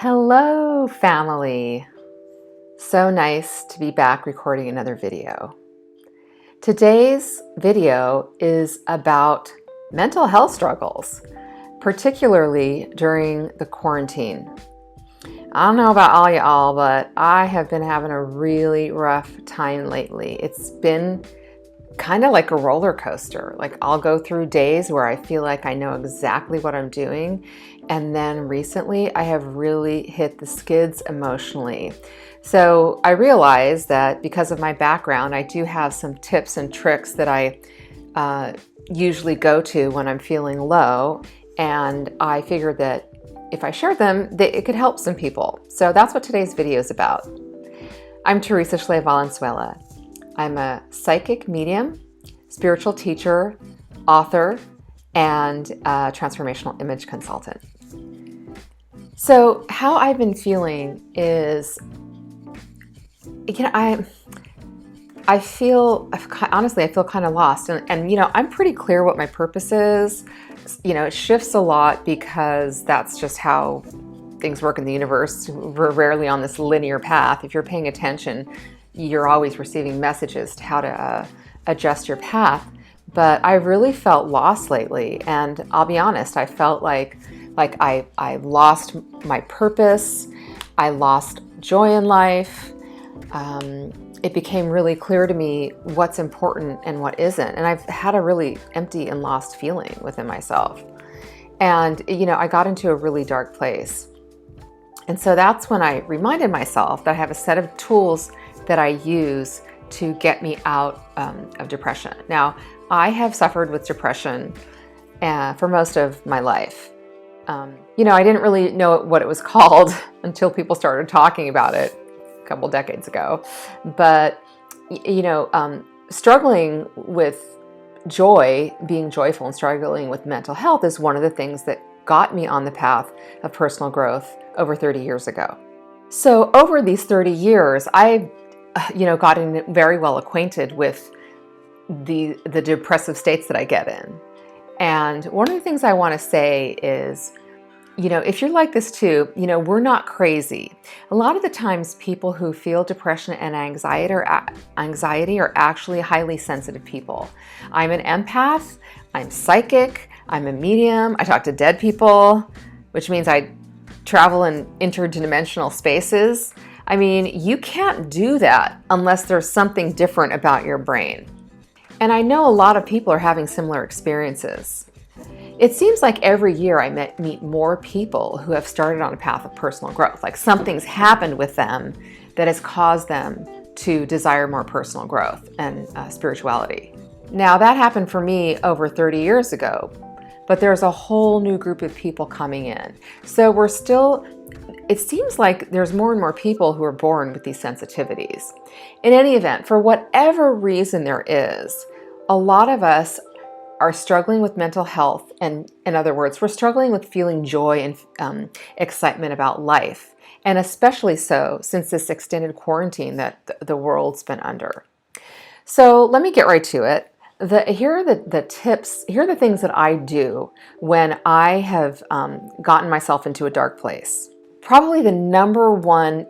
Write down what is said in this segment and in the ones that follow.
Hello, family. So nice to be back recording another video. Today's video is about mental health struggles, particularly during the quarantine. I don't know about all y'all, but I have been having a really rough time lately. It's been kind of like a roller coaster. Like I'll go through days where I feel like I know exactly what I'm doing. And then recently I have really hit the skids emotionally. So I realized that because of my background, I do have some tips and tricks that I usually go to when I'm feeling low. And I figured that if I share them, it could help some people. So that's what today's video is about. I'm Teresa Schley Valenzuela. I'm a psychic medium, spiritual teacher, author, and a transformational image consultant. So how I've been feeling is, I feel kind of lost. And I'm pretty clear what my purpose is. It shifts a lot because that's just how things work in the universe. We're rarely on this linear path. If you're paying attention, you're always receiving messages to how to adjust your path. But I really felt lost lately, and I'll be honest, I felt like I lost my purpose, I lost joy in life. It became really clear to me what's important and what isn't, and I've had a really empty and lost feeling within myself. And I got into a really dark place. And so that's when I reminded myself that I have a set of tools that I use to get me out of depression. Now, I have suffered with depression for most of my life. I didn't really know what it was called until people started talking about it a couple decades ago. But, struggling with joy, being joyful and struggling with mental health is one of the things that got me on the path of personal growth over 30 years ago. So over these 30 years, I've gotten very well acquainted with the depressive states that I get in. And one of the things I want to say is, if you're like this too, we're not crazy. A lot of the times people who feel depression and anxiety are actually highly sensitive people. I'm an empath, I'm psychic, I'm a medium, I talk to dead people, which means I travel in interdimensional spaces. I mean, you can't do that unless there's something different about your brain. And I know a lot of people are having similar experiences. It seems like every year I meet more people who have started on a path of personal growth, like something's happened with them that has caused them to desire more personal growth and spirituality. Now, that happened for me over 30 years ago, but there's a whole new group of people coming in. So it seems like there's more and more people who are born with these sensitivities. In any event, for whatever reason there is, a lot of us are struggling with mental health. And in other words, we're struggling with feeling joy and excitement about life. And especially so since this extended quarantine that the world's been under. So let me get right to it. Here are the tips, here are the things that I do when I have gotten myself into a dark place. Probably the number one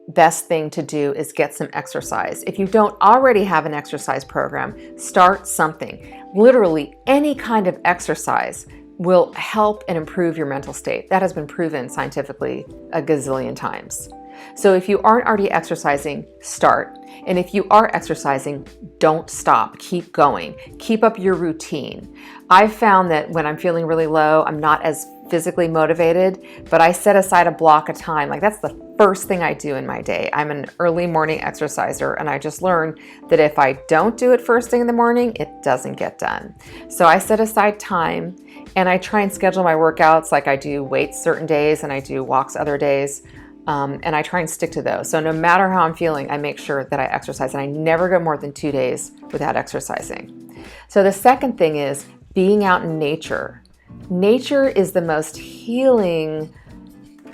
best thing to do is get some exercise. If you don't already have an exercise program, start something. Literally any kind of exercise will help and improve your mental state. That has been proven scientifically a gazillion times. So if you aren't already exercising, start. And if you are exercising, don't stop. Keep going. Keep up your routine. I've found that when I'm feeling really low, I'm not as physically motivated, but I set aside a block of time. Like that's the first thing I do in my day. I'm an early morning exerciser, and I just learned that if I don't do it first thing in the morning, it doesn't get done. So I set aside time, and I try and schedule my workouts. Like I do weights certain days, and I do walks other days. And I try and stick to those. So no matter how I'm feeling, I make sure that I exercise, and I never go more than 2 days without exercising. So the second thing is being out in nature. Nature is the most healing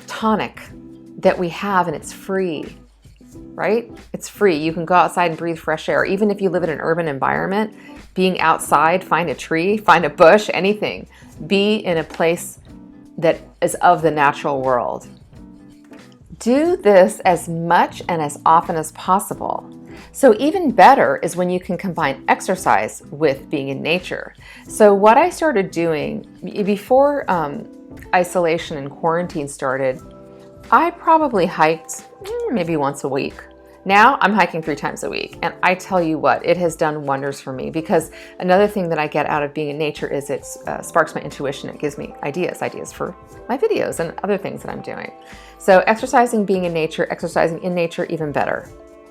tonic that we have, and it's free, right? It's free. You can go outside and breathe fresh air. Even if you live in an urban environment, being outside, find a tree, find a bush, anything. Be in a place that is of the natural world. Do this as much and as often as possible. So even better is when you can combine exercise with being in nature. So what I started doing before isolation and quarantine started, I probably hiked maybe once a week. Now I'm hiking 3 times a week, and I tell you what, it has done wonders for me, because another thing that I get out of being in nature is it sparks my intuition. It gives me ideas for my videos and other things that I'm doing. So exercising, being in nature, exercising in nature, even better.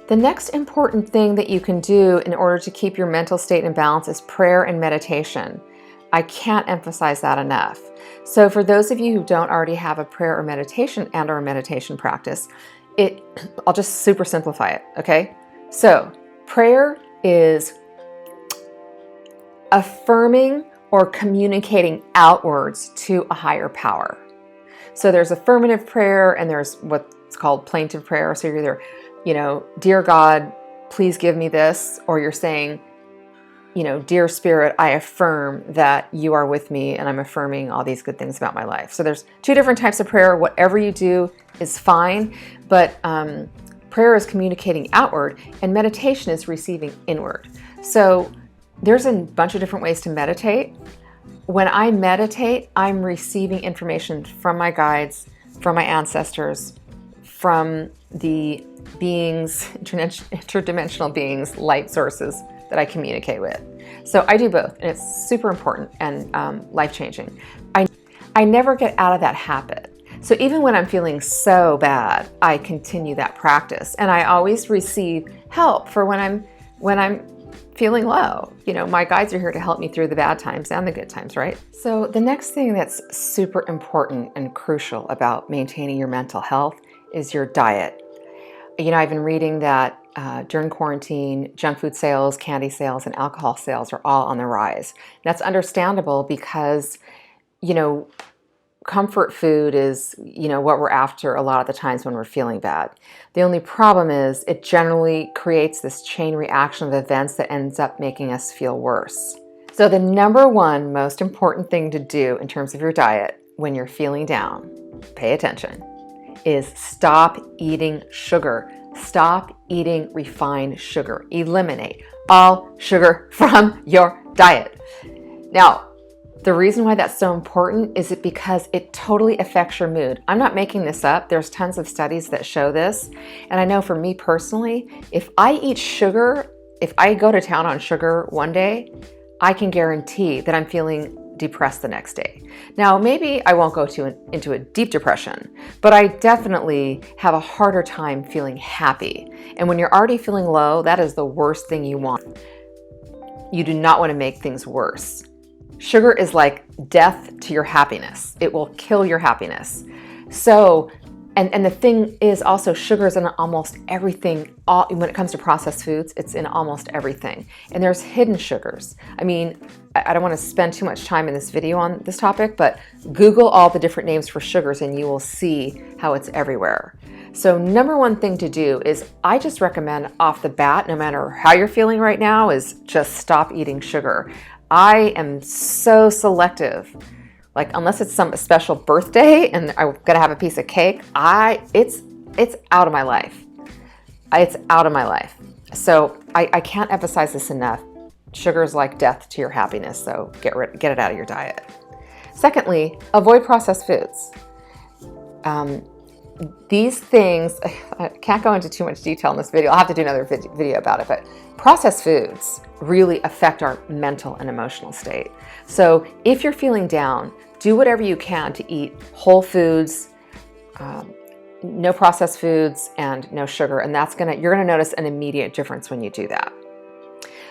The next important thing that you can do in order to keep your mental state in balance is prayer and meditation. I can't emphasize that enough. So for those of you who don't already have a prayer or meditation or a meditation practice, I'll just super simplify it, okay? So prayer is affirming or communicating outwards to a higher power. So there's affirmative prayer and there's what's called plaintive prayer. So you're either, dear God, please give me this, or you're saying, dear Spirit, I affirm that you are with me and I'm affirming all these good things about my life. So there's 2 different types of prayer. Whatever you do is fine, but prayer is communicating outward and meditation is receiving inward. So there's a bunch of different ways to meditate. When I meditate, I'm receiving information from my guides, from my ancestors, from the beings, interdimensional beings, light sources that I communicate with. So I do both, and it's super important and life-changing. I never get out of that habit. So even when I'm feeling so bad, I continue that practice, and I always receive help for when I'm feeling low. My guides are here to help me through the bad times and the good times, right? So the next thing that's super important and crucial about maintaining your mental health is your diet. I've been reading that during quarantine, junk food sales, candy sales, and alcohol sales are all on the rise. That's understandable because, comfort food is, what we're after a lot of the times when we're feeling bad. The only problem is it generally creates this chain reaction of events that ends up making us feel worse. So the number one most important thing to do in terms of your diet when you're feeling down, pay attention, is stop eating sugar. Stop eating refined sugar. Eliminate all sugar from your diet. Now, the reason why that's so important is because it totally affects your mood. I'm not making this up. There's tons of studies that show this. And I know for me personally, if I eat sugar, if I go to town on sugar one day, I can guarantee that I'm feeling depressed the next day. Now, maybe I won't go into a deep depression, but I definitely have a harder time feeling happy. And when you're already feeling low, that is the worst thing you want. You do not want to make things worse. Sugar is like death to your happiness. It will kill your happiness. So, and the thing is also, sugar is in almost everything. When it comes to processed foods, it's in almost everything. And there's hidden sugars. I mean, I don't want to spend too much time in this video on this topic, but Google all the different names for sugars and you will see how it's everywhere. So number one thing to do is, I just recommend off the bat, no matter how you're feeling right now, is just stop eating sugar. I am so selective. Like, unless it's some special birthday and I'm gonna have a piece of cake, it's out of my life. It's out of my life. So I can't emphasize this enough. Sugar is like death to your happiness, so get it out of your diet. Secondly, avoid processed foods. These things, I can't go into too much detail in this video. I'll have to do another video about it, but processed foods really affect our mental and emotional state. So if you're feeling down, do whatever you can to eat whole foods, no processed foods, and no sugar. And you're gonna notice an immediate difference when you do that.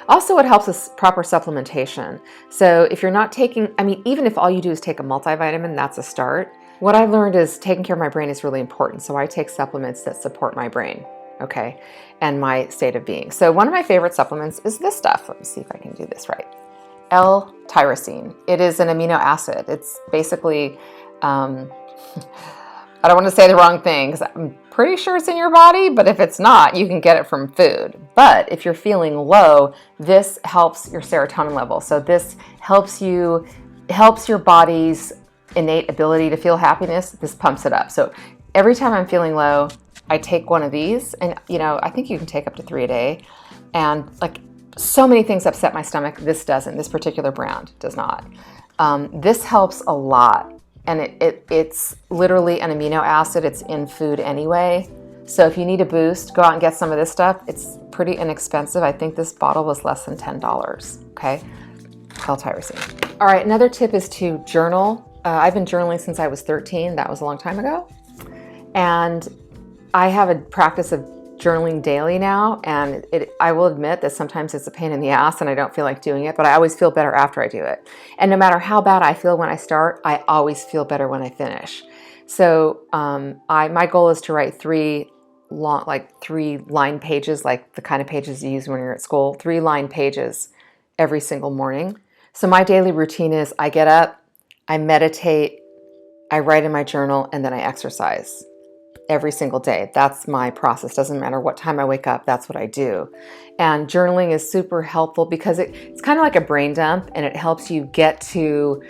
Also, what helps is proper supplementation. So if you're not taking, even if all you do is take a multivitamin, that's a start. What I've learned is taking care of my brain is really important. So I take supplements that support my brain, okay, and my state of being. So one of my favorite supplements is this stuff. Let me see if I can do this right. L-tyrosine. It is an amino acid. It's basically, I don't want to say the wrong thing because I'm pretty sure it's in your body, but if it's not, you can get it from food. But if you're feeling low, this helps your serotonin level. So this helps your body's innate ability to feel happiness. This pumps it up. So every time I'm feeling low, I take one of these, and I think you can take up to 3 a day. And like, so many things upset my stomach. This doesn't. This particular brand does not. This helps a lot, and it's literally an amino acid. It's in food anyway. So if you need a boost, go out and get some of this stuff. It's pretty inexpensive. I think this bottle was less than $10. Okay, L-tyrosine. All right, another tip is to journal. I've been journaling since I was 13. That was a long time ago, and I have a practice of journaling daily now, and I will admit that sometimes it's a pain in the ass and I don't feel like doing it, but I always feel better after I do it. And no matter how bad I feel when I start, I always feel better when I finish. So my goal is to write 3 line pages, like the kind of pages you use when you're at school, 3-line pages every single morning. So my daily routine is I get up, I meditate, I write in my journal, and then I exercise. Every single day. That's my process. Doesn't matter what time I wake up, that's what I do. And journaling is super helpful because it's kind of like a brain dump, and it helps you get to,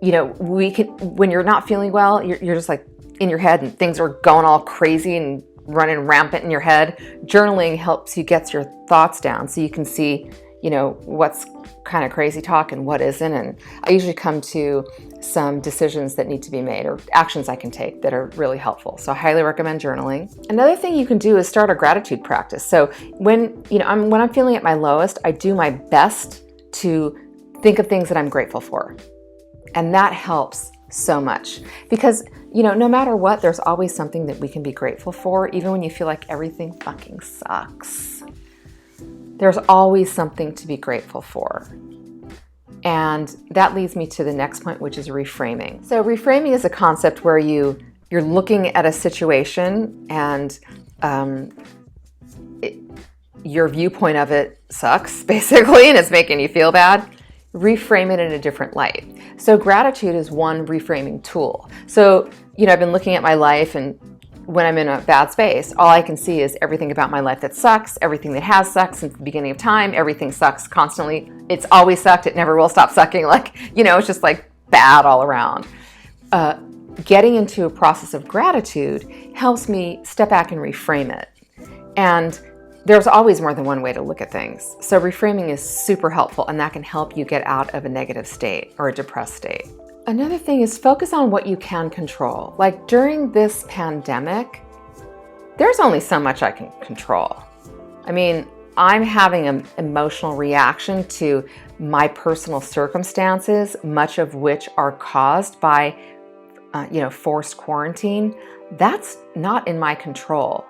when you're not feeling well, you're just like in your head and things are going all crazy and running rampant in your head. Journaling helps you get your thoughts down so you can see, what's kind of crazy talk and what isn't. And I usually come to some decisions that need to be made or actions I can take that are really helpful. So I highly recommend journaling. Another thing you can do is start a gratitude practice. So when I'm feeling at my lowest, I do my best to think of things that I'm grateful for. And that helps so much because, no matter what, there's always something that we can be grateful for, even when you feel like everything fucking sucks. There's always something to be grateful for. And that leads me to the next point, which is reframing. So reframing is a concept where you're looking at a situation and your viewpoint of it sucks, basically, and it's making you feel bad. Reframe it in a different light. So gratitude is one reframing tool. So, I've been looking at my life, and when I'm in a bad space, all I can see is everything about my life that sucks, everything that has sucked since the beginning of time, everything sucks constantly. It's always sucked, it never will stop sucking. It's just like bad all around. Getting into a process of gratitude helps me step back and reframe it. And there's always more than one way to look at things. So reframing is super helpful, and that can help you get out of a negative state or a depressed state. Another thing is focus on what you can control. Like during this pandemic, there's only so much I can control. I mean, I'm having an emotional reaction to my personal circumstances, much of which are caused by, forced quarantine. That's not in my control.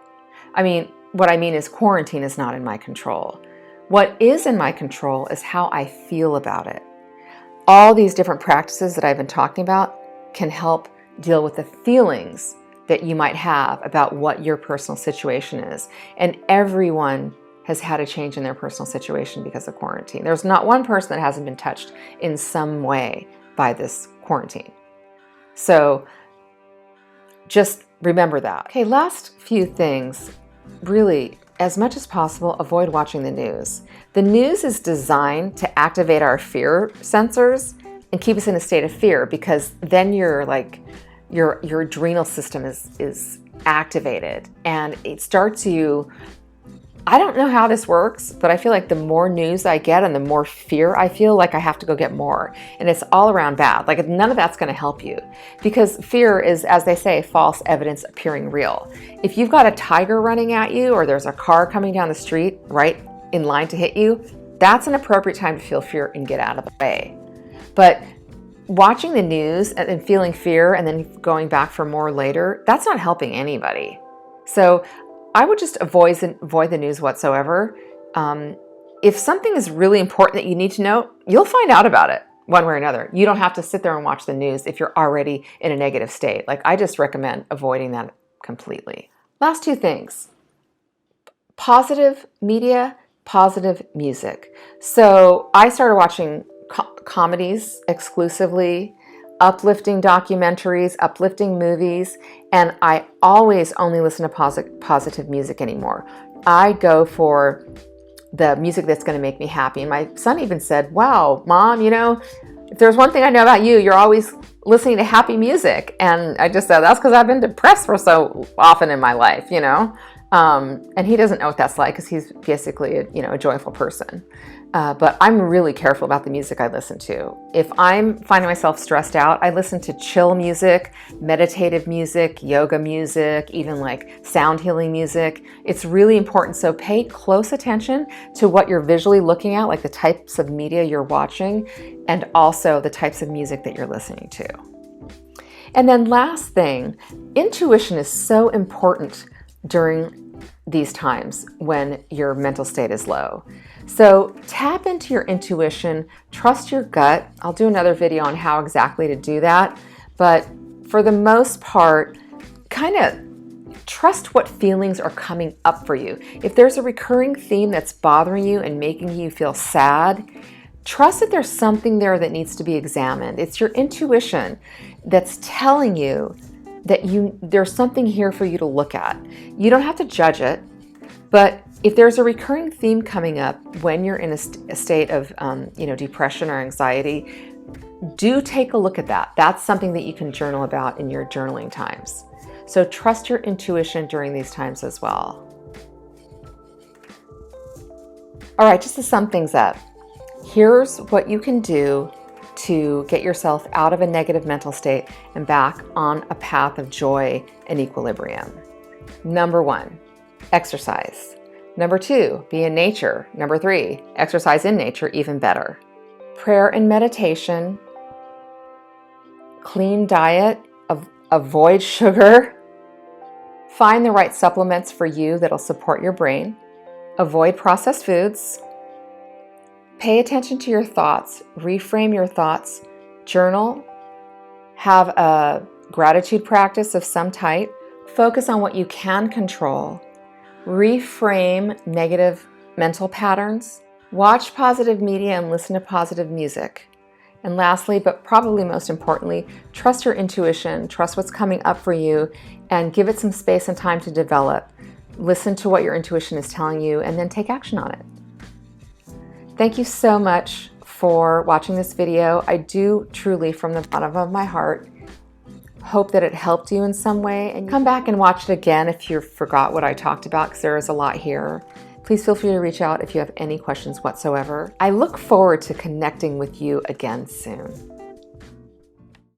What I mean is quarantine is not in my control. What is in my control is how I feel about it. All these different practices that I've been talking about can help deal with the feelings that you might have about what your personal situation is. And everyone has had a change in their personal situation because of quarantine. There's not one person that hasn't been touched in some way by this quarantine. So just remember that. Okay, last few things. Really, as much as possible, avoid watching the news. The news is designed to activate our fear sensors and keep us in a state of fear, because then your adrenal system is activated, and it starts you. I don't know how this works, but I feel like the more news I get and the more fear I feel, like I have to go get more. And it's all around bad. Like none of that's going to help you, because fear is, as they say, false evidence appearing real. If you've got a tiger running at you, or there's a car coming down the street right in line to hit you, that's an appropriate time to feel fear and get out of the way. But watching the news and feeling fear and then going back for more later, that's not helping anybody. So I would just avoid the news whatsoever. If something is really important that you need to know, you'll find out about it one way or another. You don't have to sit there and watch the news if you're already in a negative state. Like, I just recommend avoiding that completely. Last two things: positive media, positive music. So I started watching comedies exclusively, uplifting documentaries, uplifting movies, and I always only listen to positive music anymore. I go for the music that's going to make me happy. And my son even said, "Wow, Mom, if there's one thing I know about you, you're always listening to happy music. And I just said, that's because I've been depressed for so often in my life, you know? And he doesn't know what that's like because he's basically a joyful person. But I'm really careful about the music I listen to. If I'm finding myself stressed out, I listen to chill music, meditative music, yoga music, even like sound healing music. It's really important. So pay close attention to what you're visually looking at, like the types of media you're watching, and also the types of music that you're listening to. And then last thing, intuition is so important during these times when your mental state is low. So tap into your intuition, trust your gut. I'll do another video on how exactly to do that. But for the most part, kind of trust what feelings are coming up for you. If there's a recurring theme that's bothering you and making you feel sad, trust that there's something there that needs to be examined. It's your intuition that's telling you that there's something here for you to look at. You don't have to judge it, but if there's a recurring theme coming up when you're in a state of depression or anxiety, do take a look at that. That's something that you can journal about in your journaling times. So trust your intuition during these times as well. All right, just to sum things up, here's what you can do to get yourself out of a negative mental state and back on a path of joy and equilibrium. Number 1, exercise. Number 2, be in nature. Number 3, exercise in nature, even better. Prayer and meditation, clean diet, avoid sugar, find the right supplements for you that'll support your brain, avoid processed foods, pay attention to your thoughts, reframe your thoughts, journal, have a gratitude practice of some type, focus on what you can control, reframe negative mental patterns, watch positive media and listen to positive music. And lastly, but probably most importantly, trust your intuition, trust what's coming up for you, and give it some space and time to develop. Listen to what your intuition is telling you and then take action on it. Thank you so much for watching this video. I do truly, from the bottom of my heart, hope that it helped you in some way. And come back and watch it again if you forgot what I talked about, because there is a lot here. Please feel free to reach out if you have any questions whatsoever. I look forward to connecting with you again soon.